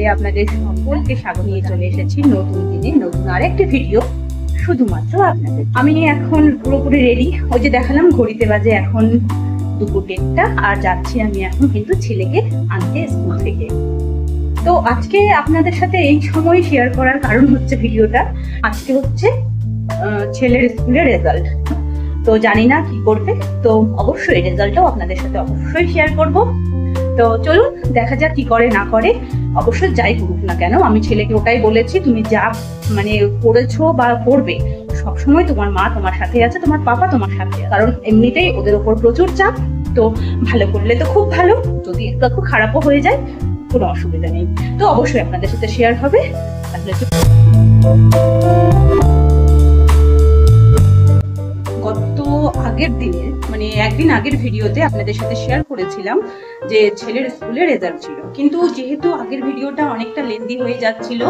চ্যানেলে আপনাদের সকলকে স্বাগত নিয়ে চলে এসেছি নতুন দিনে নতুন আরেকটি ভিডিও শুধুমাত্র আপনাদের। আমি এখন পুরোপুরি রেডি, ওই যে দেখালাম ঘড়িতে বাজে এখন দুপুর 1টা, আর যাচ্ছি আমি এখন কিন্তু ছেলেকে আনতে স্কুল থেকে। তো আজকে আপনাদের সাথে এই সময় শেয়ার করার কারণ হচ্ছে ভিডিওটা আজকে হচ্ছে ছেলের স্কুলের রেজাল্ট। তো জানি না কি করবে, তো অবশ্যই রেজাল্টটাও আপনাদের সাথে অবশ্যই শেয়ার করব। তো চলুন দেখা যাক কি করে না করে। অবশ্যই যাই করুক না কেন, আমি ছেলেকে ওটাই বলেছি, তুমি যা মানে করেছো বা করবে সবসময় তোমার মা তোমার সাথে আছে, তোমার পাপা তোমার সাথে, কারণ এমনিতেই ওদের ওপর প্রচুর চাপ। তো ভালো করলে তো খুব ভালো, যদি একটু খারাপও হয়ে যায় কোনো অসুবিধা নেই। তো অবশ্যই আপনাদের সাথে শেয়ার হবে। তাহলে গত আগের দিনে মানে একদিন আগের ভিডিওতে আপনাদের সাথে শেয়ার করেছিলাম যে ছেলের স্কুলে রেজাল্ট ছিল, কিন্তু যেহেতু আগের ভিডিওটা অনেকটা লেন্দি হয়ে যাচ্ছিল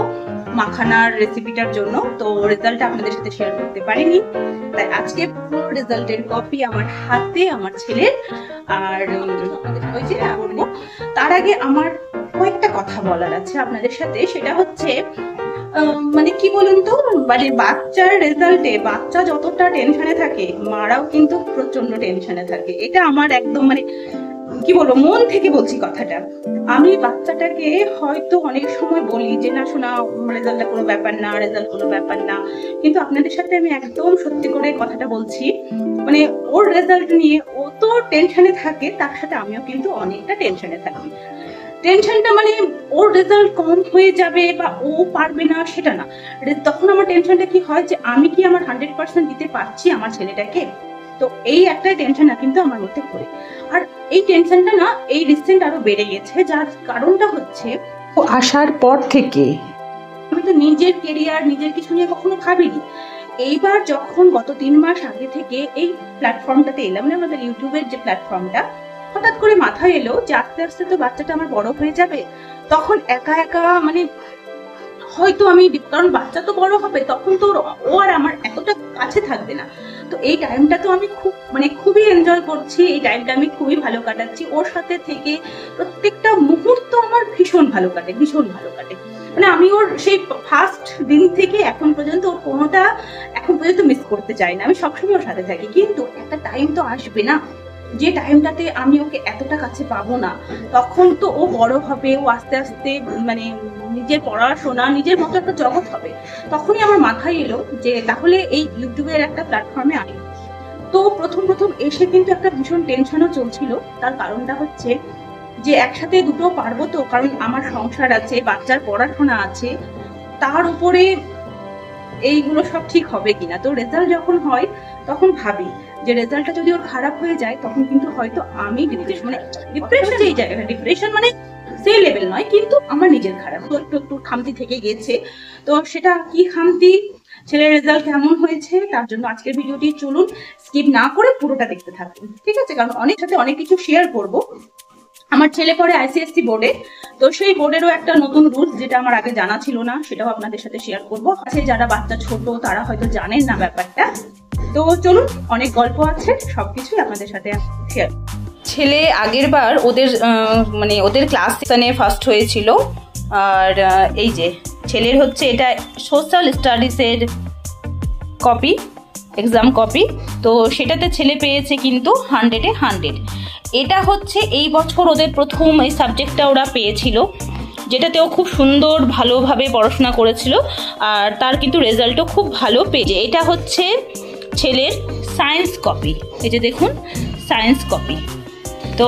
মাখানার রেসিপিটার জন্য, তো রেজাল্টটা আপনাদের সাথে শেয়ার করতে পারিনি। তাই আজকে পুরো রেজাল্টের কপি আমার হাতে আমার ছেলের, আর ওই যে বলবো তার আগে আমার কয়েকটা কথা বলার আছে আপনাদের সাথে। সেটা হচ্ছে মানে কি বলুন তো, মানে বাচ্চার রেজাল্টে বাচ্চা যতটা টেনশনে থাকে মারাও কিন্তু প্রচন্ড টেনশনে থাকে। এটা আমার একদম মানে কি বলবো, মন থেকে বলছি কথাটা। আমি বাচ্চাটাকে হয়তো অনেক সময় বলি যে না শোনা, রেজাল্টটা কোনো ব্যাপার না, রেজাল্ট কোনো ব্যাপার না, কিন্তু আপনাদের সাথে আমি একদম সত্যি করে কথাটা বলছি, মানে ওর রেজাল্ট নিয়ে ও তো টেনশনে থাকে, তার সাথে আমিও কিন্তু অনেকটা টেনশনে থাকি। টেনশনটা মানে ওর রেজাল্ট কম হয়ে যাবে বা ও পারবে না সেটা না, তখন আমার টেনশনটা কি হয় যে আমি কি আমার 100% দিতে পারছি আমার ছেলেটাকে। তো এই একটা টেনশন না কিন্তু আমার মধ্যে ঘুরে, আর এই টেনশনটা না এই রিসেন্ট আরো বেড়ে গেছে। যার কারণটা হচ্ছে ও আসার পর থেকে আমি তো নিজের কেরিয়ার নিজের কিছু নিয়ে কখনো ভাবিনি। এইবার যখন গত 3 মাস আগে থেকে এই প্ল্যাটফর্মটাতে এলাম, মানে আমাদের ইউটিউবের যে প্ল্যাটফর্মটা, হঠাৎ করে মাথায় এলো যে আস্তে আস্তে তো বাচ্চাটা আমার বড় হয়ে যাবে, তখন একা একা মানে হয়তো আমি, কারণ বাচ্চা তো বড় হবে তখন তো ও আর আমার এতটা কাছে থাকবে না। তো এই টাইমটা তো আমি খুবই এনজয় করছি, এই টাইমটা আমি খুবই ভালো কাটাচ্ছি ওর সাথে থেকে। প্রত্যেকটা মুহূর্ত আমার ভীষণ ভালো কাটে, ভীষণ ভালো কাটে। মানে আমি ওর সেই ফার্স্ট দিন থেকে এখন পর্যন্ত ওর কোনোটা এখন পর্যন্ত মিস করতে চাই না, আমি সবসময় ওর সাথে থাকি। কিন্তু একটা টাইম তো আসবে না যে টাইমটাতে আমি ওকে এতটা কাছে পাবো না, তখন তো ও বড় হবে, ও আস্তে আস্তে মানে নিজের পড়াশোনা নিজের মতো একটা জগৎ হবে। তখনই আমার মাথায় এলো যে তাহলে এই ইউটিউবের একটা প্ল্যাটফর্মে আনি। তো প্রথম এসে কিন্তু একটা ভীষণ টেনশনও চলছিল। তার কারণটা হচ্ছে যে একসাথে দুটো পারবো তো, কারণ আমার সংসার আছে, বাচ্চার পড়াশোনা আছে, তার উপরে এইগুলো সব ঠিক হবে কিনা। তো রেজাল্ট যখন হয় তখন ভাবি যে রেজাল্টটা যদি ওর খারাপ হয়ে যায় তখন কিন্তু হয়তো আমি মানে ডিপ্রেশন, এই জায়গাটা ডিপ্রেশন মানে সেই লেভেল নয়, কিন্তু আমার নিজের খারাপ তো একটু খামতি থেকে গেছে। তো সেটা কি খামতি, ছেলের রেজাল্ট কেমন হয়েছে, তার জন্য আজকের ভিডিওটি চলুন স্কিপ না করে পুরোটা দেখতে থাকুন, ঠিক আছে? কারণ অনেক সাথে অনেক কিছু শেয়ার করব। আমার ছেলে পড়ে আইসিএসসি বোর্ডে, তো সেই বোর্ডেরও একটা নতুন রুলস যেটা আমার আগে জানা ছিল না, সেটাও আপনাদের সাথে শেয়ার করবো। আছে যারা বাচ্চা ছোট তারা হয়তো জানেন না ব্যাপারটা। তো চলুন, অনেক গল্প আছে, সবকিছুই আপনাদের সাথে শেয়ার। ছেলে আগের বার মানে ওদের ক্লাস সেকশনে ফার্স্ট হয়েছিল, আর এই যে ছেলের হচ্ছে এটা সোশ্যাল স্টাডিজের কপি, এক্সাম কপি। তো সেটাতে ছেলে পেয়েছে কিন্তু 100-এ 100। এটা হচ্ছে এই বছর ওদের প্রথম এই সাবজেক্টটা ওরা পেয়েছিল, যেটাতেও খুব সুন্দর ভালোভাবে পড়াশোনা করেছিল, আর তার কিন্তু রেজাল্টও খুব ভালো পেয়েছে। এটা হচ্ছে ছেলের সায়েন্স কপি, এই যে দেখুন সায়েন্স কপি। তো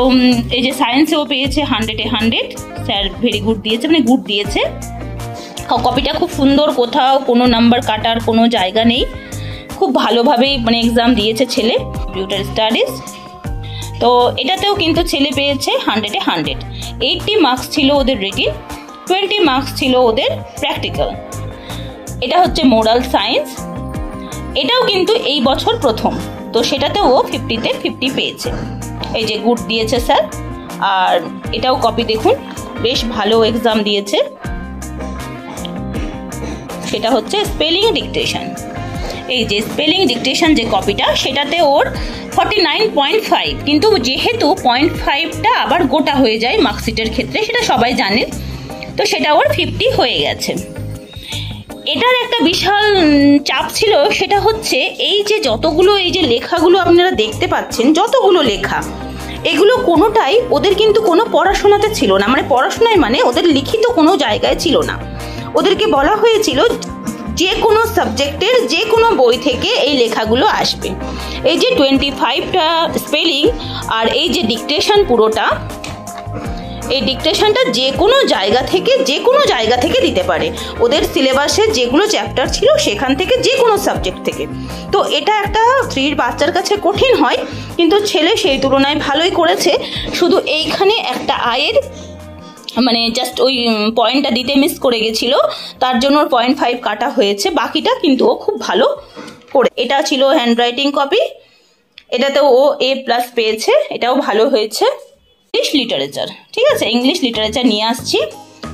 এই যে সায়েন্সেও পেয়েছে 100-এ 100, স্যার ভেরি গুড দিয়েছে, মানে গুড দিয়েছে। কপিটা খুব সুন্দর, কোথাও কোনো নাম্বার কাটার কোনো জায়গা নেই, খুব ভালোভাবেই মানে এক্সাম দিয়েছে ছেলে কম্পিউটার স্টাডিজ। তো এটাতেও কিন্তু ছেলে পেয়েছে 100-এ 100। 80 মার্কস ছিল ওদের রিটিন, 20 মার্কস ছিল ওদের প্র্যাকটিক্যাল। এটা হচ্ছে মোরাল সায়েন্স, এটাও কিন্তু এই বছর প্রথম, তো সেটাতেও ও 50-তে 50 পেয়েছে। এই যে গুড দিয়েছে স্যার। আর এটাও কপি দেখুন, বেশ ভালো এক্সাম দিয়েছে। সেটা হচ্ছে স্পেলিং ডিকটেশন, এই যে স্পেলিং ডিকটেশন যে কপিটা, সেটাতে ওর 49.5, কিন্তু যেহেতু 0.5টা আবার গোটা হয়ে যায় মার্কশিটের ক্ষেত্রে, সেটা সবাই জানেন। তো সেটা ওর 50 হয়ে গেছে। এটার একটা বিশাল চাপ ছিল, সেটা হচ্ছে এই যে যতগুলো এই যে লেখাগুলো আপনারা দেখতে পাচ্ছেন, যতগুলো লেখা, এগুলো কোনোটাই ওদের কিন্তু কোনো পড়াশোনাতে ছিল না, মানে পড়াশোনায় মানে ওদের লিখিত কোনো জায়গায় ছিল না। ওদেরকে বলা হয়েছিল যে কোনো সাবজেক্টের যে কোনো বই থেকে এই লেখাগুলো আসবে। এই যে 25টা স্পেলিং আর এই যে ডিকটেশন পুরোটা, এই ডিকটেশনটা যে কোনো জায়গা থেকে দিতে পারে। ওদের সিলেবাসে যেগুলো চ্যাপ্টার ছিল সেখান থেকে, যে কোনো সাবজেক্ট থেকে। তো এটা একটা 3 বাচ্চার কাছে কঠিন হয়, কিন্তু ছেলে সেই তুলনায় ভালোই করেছে। শুধু এইখানে একটা আয়ের মানে জাস্ট ওই পয়েন্টটা দিতে মিস করে গেছিল, তার জন্য ওর 0.5 কাটা হয়েছে। বাকিটা কিন্তু ও খুব ভালো করে। এটা ছিল হ্যান্ডরাইটিং কপি, এটাতে ও A+ পেয়েছে, এটাও ভালো হয়েছে। ইংলিশ লিটারেচার, ঠিক আছে, ইংলিশ লিটারেচার নিয়ে আসছি,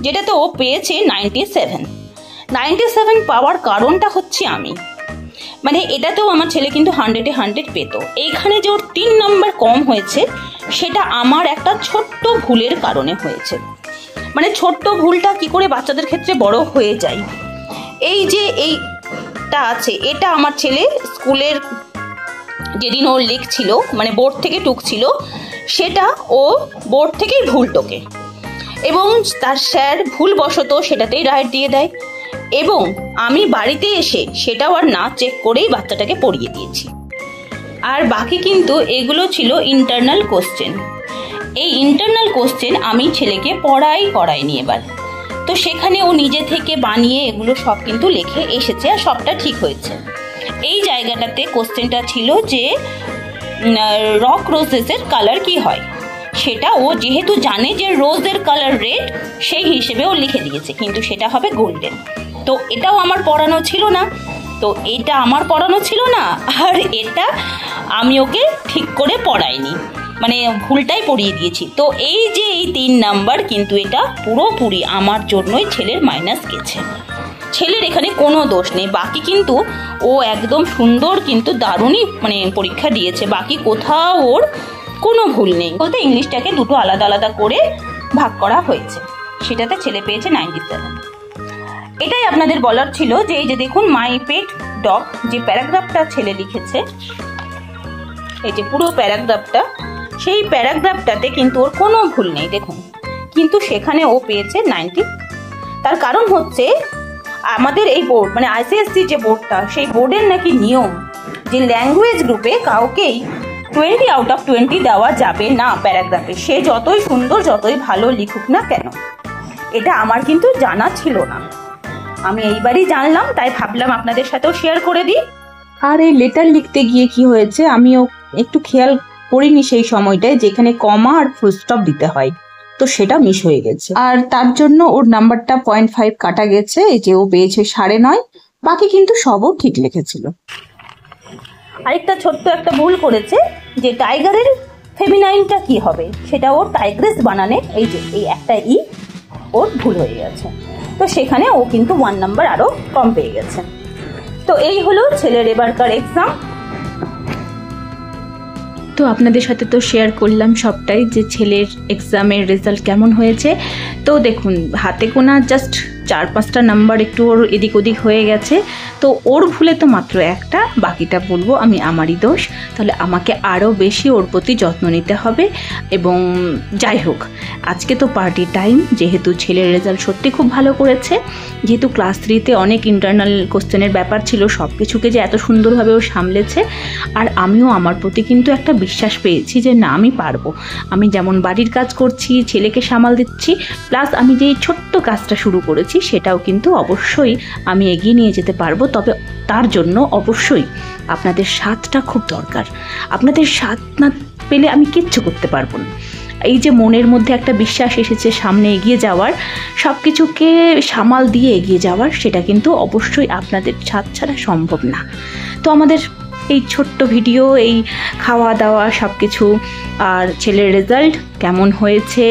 যেটাতে ও পেয়েছে 97 পাওয়ার কারণটা হচ্ছে আমি, মানে এটাতেও আমার ছেলে কিন্তু 100-এ 100 পেত। এইখানে যে ওর 3 নম্বর কম হয়েছে, সেটা আমার একটা ছোট্ট ভুলের কারণে হয়েছে। মানে ছোট্ট ভুলটা কি করে বাচ্চাদের ক্ষেত্রে বড় হয়ে যায়। এই যে এইটা আছে, এটা আমার ছেলে স্কুলের যেদিন ও লিখছিল, মানে বোর্ড থেকে টুকছিল, সেটা ও বোর্ড থেকেই ভুল টোকে এবং তার স্যার ভুলবশত সেটাতেই রাইট দিয়ে দেয়, এবং আমি বাড়িতে এসে সেটাও আর না চেক করেই বাচ্চাটাকে পড়িয়ে দিয়েছি। আর বাকি কিন্তু এগুলো ছিল ইন্টারনাল কোশ্চেন। এই ইন্টারনাল কোশ্চেন আমি ছেলেকে করাইনি এবার। তো সেখানে ও নিজে থেকে বানিয়ে এগুলো সব কিন্তু লিখে এসেছে, আর সবটা ঠিক হয়েছে। এই জায়গাটাতে কোশ্চেনটা ছিল যে রক রোজেসের কালার কি হয়, সেটা ও যেহেতু জানে যে রোজের কালার রেড, সেই হিসেবে ও লিখে দিয়েছে, কিন্তু সেটা হবে গোল্ডেন। তো এটাও আমার পড়ানো ছিল না, আর এটা আমি ওকে ঠিক করে পড়াইনি, মানে ভুলটাই পড়িয়ে দিয়েছি। তো এই যে এই 3 নাম্বার, কিন্তু এটা পুরোপুরি আমার জন্যই ছেলের মাইনাস গেছে। ছেলের এখানে কোনো দোষ নেই, বাকি কিন্তু ও একদম সুন্দর, কিন্তু দারুণই মানে পরীক্ষা দিয়েছে। বাকি কোথাও ওর কোনো ভুল নেই। বলতে ইংলিশটাকে দুটো আলাদা আলাদা করে ভাগ করা হয়েছে, সেটাতে ছেলে পেয়েছে 97। এটাই আপনাদের বলার ছিল যে এই যে দেখুন মাই পেট ডগ, যে প্যারাগ্রাফটা ছেলে লিখেছে, এই যে পুরো প্যারাগ্রাফটা, সেই প্যারাগ্রাফটাতে কিন্তু ওর কোনো ভুল নেই দেখুন, কিন্তু সেখানে ও পেয়েছে 90। তার কারণ হচ্ছে আমাদের এই বোর্ড মানে ICSE যে বোর্ডটা, সেই বোর্ডের নাকি নিয়ম যে ল্যাঙ্গুয়েজ গ্রুপে কাউকেই 20 আউট অফ 20 দেওয়া যাবে না প্যারাগ্রাফে, সে যতই সুন্দর যতই ভালো লিখুক না কেন। এটা আমার কিন্তু জানা ছিল না, আমি এইবারই জানলাম, তাই ভাবলাম আপনাদের সাথেও শেয়ার করে দিই। আর এই লেটার লিখতে গিয়ে কি হয়েছে, আমিও একটু খেয়াল করিনি সেই সময়টায় যেখানে কমা আর ফুল স্টপ দিতে হয়, তো সেটা মিস হয়ে গেছে, আর তার জন্য ওর নাম্বারটা 0.5 কাটা গেছে। এই যে ও পেয়েছে 9.5, বাকি কিন্তু সবও ঠিক লিখেছিল। আরেকটা ছোট্ট একটা ভুল করেছে, যে টাইগারের ফেমিনাইনটা কি হবে, সেটা ওর টাইগ্রেস বানানে এই যে এই একটা ওর ভুল হয়ে গেছে। তো সেখানে ও কিন্তু 1 নাম্বার আরো কম পেয়ে গেছে। তো এই হলো ছেলের এবারকার এক্সাম। তো আপনাদের সাথে তো শেয়ার করলাম সবটাই, যে ছেলের এক্সামের রেজাল্ট কেমন হয়েছে। তো দেখুন হাতে গোনা জাস্ট 4-5টা নাম্বার একটু ওর এদিক ওদিক হয়ে গেছে, তো ওর ভুলে তো মাত্র একটা, বাকিটা বলবো আমি আমারই দোষ। তাহলে আমাকে আরও বেশি ওর প্রতি যত্ন নিতে হবে। এবং যাই হোক, আজকে তো পার্টি টাইম, যেহেতু ছেলের রেজাল্ট সত্যি খুব ভালো করেছে, যেহেতু ক্লাস 3-তে অনেক ইন্টারনাল কোশ্চেনের ব্যাপার ছিল, সব কিছুকে যে এত সুন্দরভাবে ও সামলেছে, আর আমিও আমার প্রতি কিন্তু একটা বিশ্বাস পেয়েছি যে না আমি পারবো। আমি যেমন বাড়ির কাজ করছি, ছেলেকে সামাল দিচ্ছি, প্লাস আমি যে ছোট্ট কাজটা শুরু করেছি সেটাও কিন্তু অবশ্যই আমি এগিয়ে নিয়ে যেতে পারবো। তবে তার জন্য অবশ্যই আপনাদের সাথটা খুব দরকার। আপনাদের সাথ না পেলে আমি কিচ্ছু করতে পারবো না। এই যে মনের মধ্যে একটা বিশ্বাস এসেছে সামনে এগিয়ে যাওয়ার, সব কিছুকে সামাল দিয়ে এগিয়ে যাওয়ার, সেটা কিন্তু অবশ্যই আপনাদের সাথ ছাড়া সম্ভব না। তো আমাদের এই ছোট্ট ভিডিও, এই খাওয়া দাওয়া সব কিছু, আর ছেলের রেজাল্ট কেমন হয়েছে,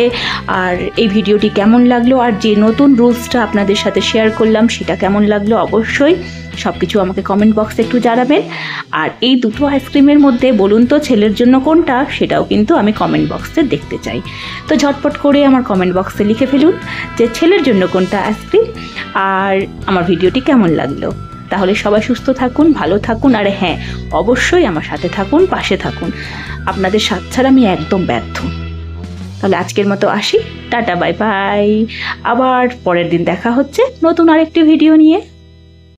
আর এই ভিডিওটি কেমন লাগলো, আর যে নতুন রুলসটা আপনাদের সাথে শেয়ার করলাম সেটা কেমন লাগলো, অবশ্যই সব কিছু আমাকে কমেন্ট বক্সে একটু জানাবেন। আর এই দুটো আইসক্রিমের মধ্যে বলুন তো ছেলের জন্য কোনটা, সেটাও কিন্তু আমি কমেন্ট বক্সে দেখতে চাই। তো ঝটপট করে আমার কমেন্ট বক্সে লিখে ফেলুন যে ছেলের জন্য কোনটা আইসক্রিম, আর আমার ভিডিওটি কেমন লাগলো। তাহলে সবাই সুস্থ থাকুন, ভালো থাকুন, আর হ্যাঁ, অবশ্যই আমার সাথে থাকুন, পাশে থাকুন। আপনাদের সাথ ছাড়া আমি একদম ব্যর্থ। তাহলে আজকের মতো আসি, টাটা, বাই বাই। আবার পরের দিন দেখা হচ্ছে নতুন আরেকটি ভিডিও নিয়ে।